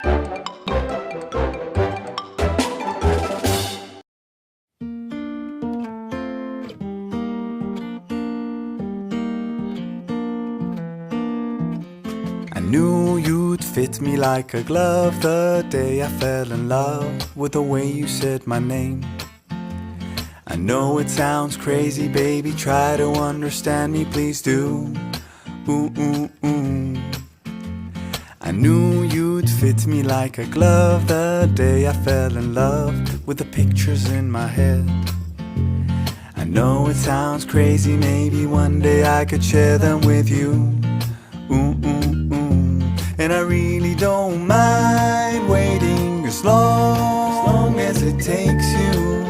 I knew you'd fit me like a glove the day I fell in love with the way you said my name. I know it sounds crazy, baby, try to understand me, please do. Ooh, ooh, ooh. I knew you'd fit me like a glove the day I fell in love with the pictures in my head. I know it sounds crazy, maybe one day I could share them with you. Ooh, ooh, ooh. And I really don't mind waiting as long as it takes you.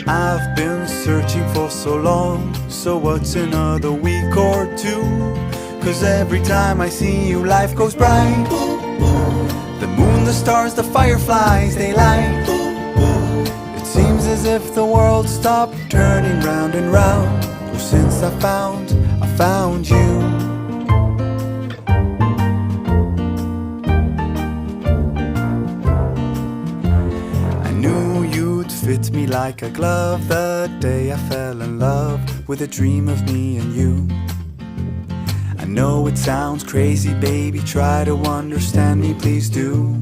I've been searching for so long, so what's another week or two? 'Cause every time I see you, life goes bright. The moon, the stars, the fireflies, they light. It seems as if the world stopped turning round and round. Oh, since I found you. I knew you'd fit me like a glove the day I fell in love with a dream of me and you. I know it sounds crazy, baby, try to understand me, please do.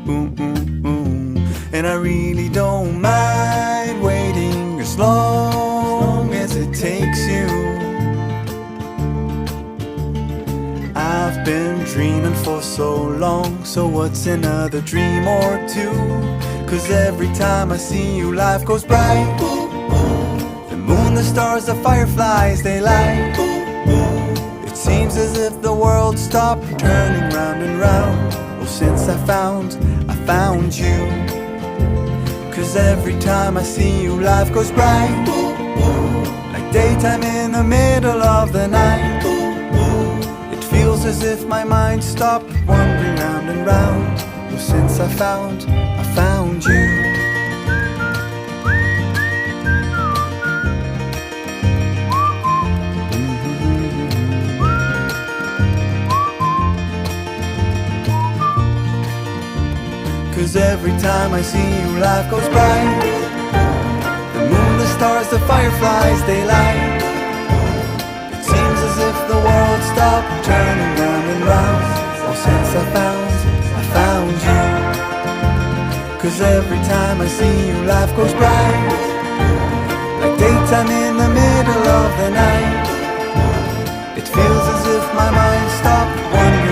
Ooh, ooh, ooh. And I really don't mind waiting as long as it takes you. I've been dreaming for so long, so what's another dream or two? 'Cause every time I see you, life goes bright. The moon, the stars, the fireflies, they light. It seems as if the world stopped turning round and round. Oh, since I found you. 'Cause every time I see you, life goes bright. Like daytime in the middle of the night. It feels as if my mind stopped wandering round and round. Oh, since I found you. 'Cause every time I see you, life goes bright. The moon, the stars, the fireflies, they light. It seems as if the world stopped turning round and round. Oh, since I found you. 'Cause every time I see you, life goes bright. Like daytime in the middle of the night. It feels as if my mind stopped wandering